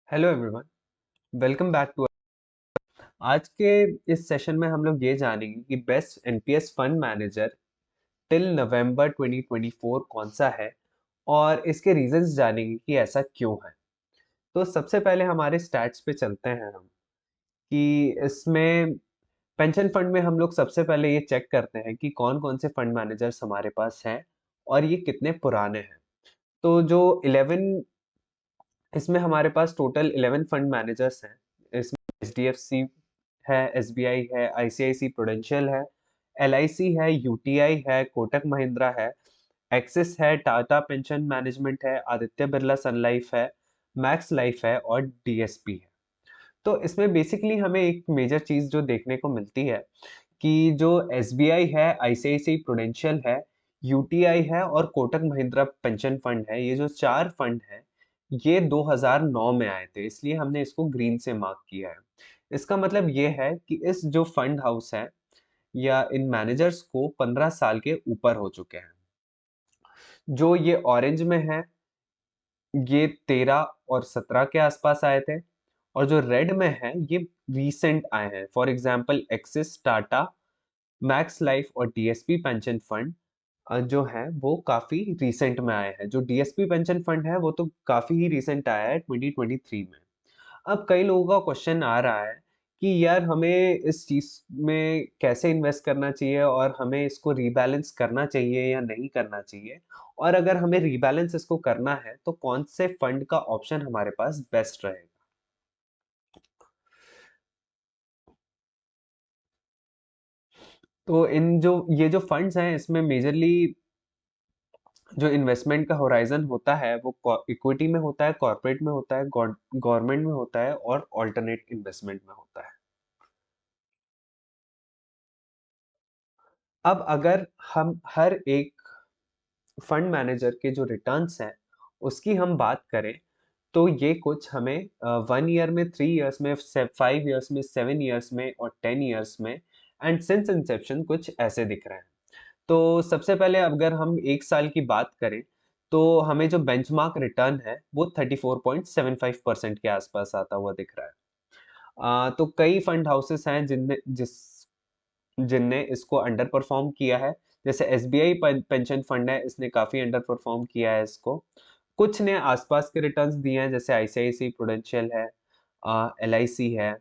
Hello everyone, welcome back to. आज के इस सेशन में हम लोग ये जानेंगे कि best NPS fund manager till नवंबर 2024 कौन सा है और इसके रीजंस जानेंगे कि ऐसा क्यों है। तो सबसे पहले हमारे स्टैट्स पे चलते हैं हम कि इसमें पेंशन फंड में हम लोग सबसे पहले ये चेक करते हैं कि कौन कौन से फंड मैनेजर्स हमारे पास हैं और ये कितने पुराने हैं। तो जो 11 इसमें हमारे पास टोटल 11 फंड मैनेजर्स हैं। इसमें एचडीएफसी है, एसबीआई है, आईसीआईसी प्रूडेंशियल है, एलआईसी है, यूटीआई है, कोटक महिंद्रा है, एक्सिस है, टाटा पेंशन मैनेजमेंट है, आदित्य बिरला सन लाइफ है, मैक्स लाइफ है और डीएसपी है। तो इसमें बेसिकली हमें एक मेजर चीज जो देखने को मिलती है कि जो एसबीआई है, आईसीआईसी प्रूडेंशियल है, यूटीआई है और कोटक महिंद्रा पेंशन फंड है, ये जो चार फंड है ये 2009 में आए थे, इसलिए हमने इसको ग्रीन से मार्क किया है। इसका मतलब ये है कि इस जो फंड हाउस है या इन मैनेजर्स को 15 साल के ऊपर हो चुके हैं। जो ये ऑरेंज में है ये 13 और 17 के आसपास आए थे, और जो रेड में है ये रीसेंट आए हैं। For example axis, Tata, max life और डीएसपी पेंशन फंड जो है वो काफी रिसेंट में आए हैं। जो डीएसपी पेंशन फंड है वो तो काफी ही रिसेंट आया है 2023 में। अब कई लोगों का क्वेश्चन आ रहा है कि यार हमें इस चीज में कैसे इन्वेस्ट करना चाहिए और हमें इसको रीबैलेंस करना चाहिए या नहीं करना चाहिए, और अगर हमें रीबैलेंस इसको करना है तो कौन से फंड का ऑप्शन हमारे पास बेस्ट रहेगा। तो इन जो ये जो फंड्स हैं इसमें मेजरली जो इन्वेस्टमेंट का होराइजन होता है वो इक्विटी में होता है, कॉर्पोरेट में होता है, गवर्नमेंट में होता है और ऑल्टरनेट इन्वेस्टमेंट में होता है। अब अगर हम हर एक फंड मैनेजर के जो रिटर्न्स हैं उसकी हम बात करें तो ये कुछ हमें 1 ईयर में, 3 ईयर्स में, 5 ईयर्स में, 7 ईयर्स में और 10 ईयर्स में एंड सिंस इंसेप्शन कुछ ऐसे दिख रहे हैं। तो सबसे पहले अगर हम 1 साल की बात करें तो हमें जो बेंचमार्क रिटर्न है वो 34.75% के आसपास आता हुआ दिख रहा है। तो कई फंड हाउसेस हैं जिनने इसको अंडर परफॉर्म किया है। जैसे एसबीआई पेंशन फंड है, इसने काफी अंडर परफॉर्म किया है इसको। कुछ ने आसपास के रिटर्न्स दिए हैं, जैसे आईसीआईसी प्रूडेंशियल है, एलआईसी है,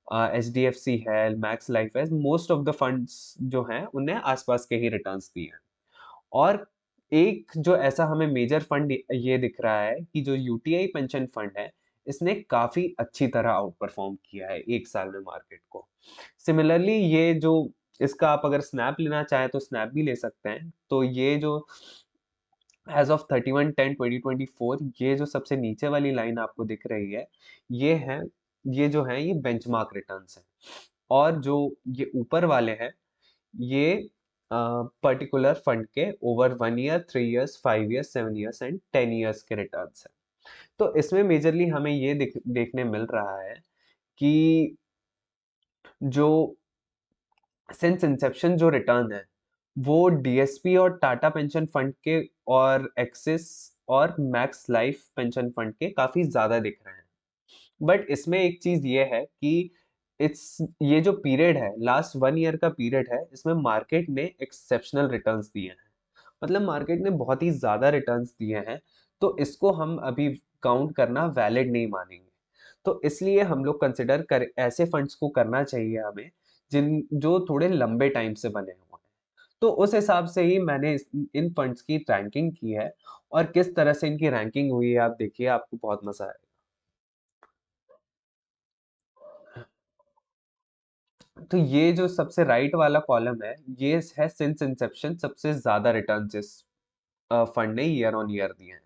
एचडीएफसी है, मैक्स लाइफ है। मोस्ट ऑफ द फंड्स जो हैं उन्हें आसपास के ही रिटर्न्स दिए हैं। और एक जो ऐसा हमें मेजर फंड ये दिख रहा है कि जो यूटीआई पेंशन फंड है इसने काफी अच्छी तरह आउट परफॉर्म किया है 1 साल में मार्केट को। सिमिलरली ये जो इसका आप अगर स्नैप लेना चाहें तो स्नैप भी ले सकते हैं। तो ये जो एज ऑफ 31/10/2024 ये जो सबसे नीचे वाली लाइन आपको दिख रही है ये है, ये जो है ये बेंचमार्क रिटर्न्स है। और जो ये ऊपर वाले हैं ये पर्टिकुलर फंड के over 1 year, 3 years, 5 years, 7 years and 10 years के रिटर्न्स हैं। तो इसमें मेजरली हमें ये देखने मिल रहा है कि जो सिंस इंसेप्शन जो रिटर्न है वो डीएसपी और टाटा पेंशन फंड के और एक्सिस और मैक्स लाइफ पेंशन फंड के काफी ज्यादा दिख रहे हैं। बट इसमें एक चीज ये है कि इट्स ये जो पीरियड है, लास्ट 1 ईयर का पीरियड है, इसमें मार्केट ने एक्सेप्शनल रिटर्न्स दिए हैं। मतलब मार्केट ने बहुत ही ज्यादा रिटर्न्स दिए हैं। तो इसको हम अभी काउंट करना वैलिड नहीं मानेंगे। तो इसलिए हम लोग कंसिडर कर ऐसे फंड्स को करना चाहिए हमें जिन जो थोड़े लंबे टाइम से बने हुए हैं। तो उस हिसाब से ही मैंने इन फंड्स की रैंकिंग की है। और किस तरह से इनकी रैंकिंग हुई है आप देखिए, आपको बहुत मजा आएगा। तो ये जो सबसे राइट वाला कॉलम है ये है सिंस इंसेप्शन सबसे ज्यादा रिटर्न जिस फंड ने ईयर ऑन ईयर दिए हैं।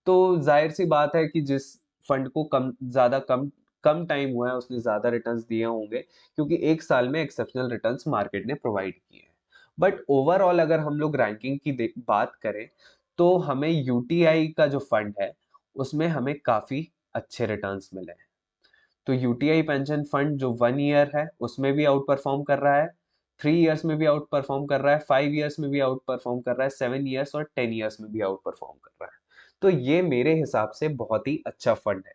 तो जाहिर सी बात है कि जिस फंड को कम कम टाइम हुआ है उसने ज्यादा रिटर्न्स दिए होंगे, क्योंकि 1 साल में एक्सेप्शनल रिटर्न्स मार्केट ने प्रोवाइड किए हैं। बट ओवरऑल अगर हम लोग रैंकिंग की बात करें तो हमें यूटीआई का जो फंड है उसमें हमें काफी अच्छे रिटर्न्स मिले हैं। तो यूटीआई पेंशन फंड जो 1 ईयर है उसमें भी आउट परफॉर्म कर रहा है, 3 ईयर्स में भी आउट परफॉर्म कर रहा है, 5 ईयर्स में भी आउट परफॉर्म कर रहा है, 7 ईयर्स और 10 ईयर्स में भी आउट परफॉर्म कर रहा है। तो ये मेरे हिसाब से बहुत ही अच्छा फंड है।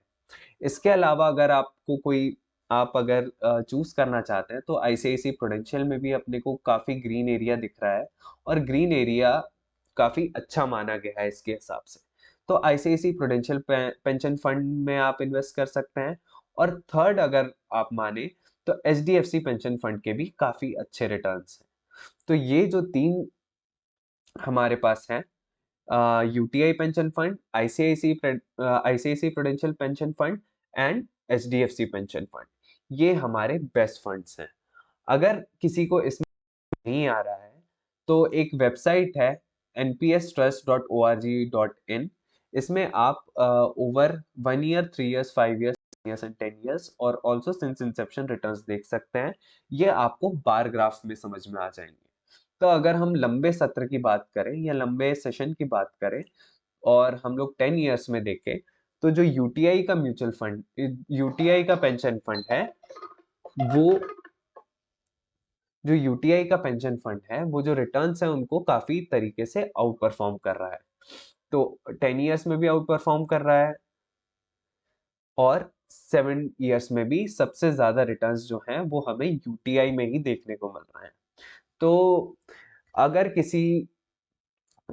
इसके अलावा अगर आपको कोई आप अगर चूज करना चाहते हैं तो आईसीआईसी प्रूडेंशियल में भी अपने को काफी ग्रीन एरिया दिख रहा है, और ग्रीन एरिया काफी अच्छा माना गया है इसके हिसाब से। तो आईसीआईसी प्रूडेंशियल पेंशन फंड में आप इन्वेस्ट कर सकते हैं। और थर्ड अगर आप माने तो एचडीएफसी पेंशन फंड के भी काफी अच्छे रिटर्न्स हैं। तो ये जो तीन हमारे पास हैं, UTI pension fund, ICIC prudential pension fund and HDFC pension fund, ये हमारे बेस्ट फंड्स हैं। अगर किसी को इसमें नहीं आ रहा है तो एक वेबसाइट है npstrust.org.in। इसमें आप over 1 year, 3 years, 5 years, and 10 years और ऑल्सो सिंस इंसेप्शन रिटर्न्स देख सकते हैं। ये आपको बार ग्राफ में समझ में आ जाएंगे। तो अगर हम लंबे सत्र की बात करें या लंबे सेशन की बात करें और हम लोग 10 ईयर्स में देखें, तो जो यूटीआई का म्यूचुअल फंड, यूटीआई का पेंशन फंड है, वो जो यूटीआई का पेंशन फंड है वो जो रिटर्न्स है उनको काफी तरीके से आउट परफॉर्म कर रहा है। तो 10 ईयर्स में भी आउट परफॉर्म कर रहा है, और 7 ईयर्स में भी सबसे ज्यादा रिटर्न्स जो हैं वो हमें यूटीआई में ही देखने को मिल रहे हैं। तो अगर किसी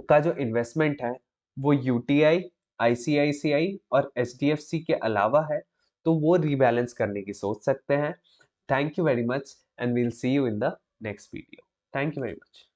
का जो इन्वेस्टमेंट है वो यूटीआई, आईसीआईसीआई और एचडीएफसी के अलावा है, तो वो रीबैलेंस करने की सोच सकते हैं। Thank you very much and we'll see you in the next video. Thank you very much.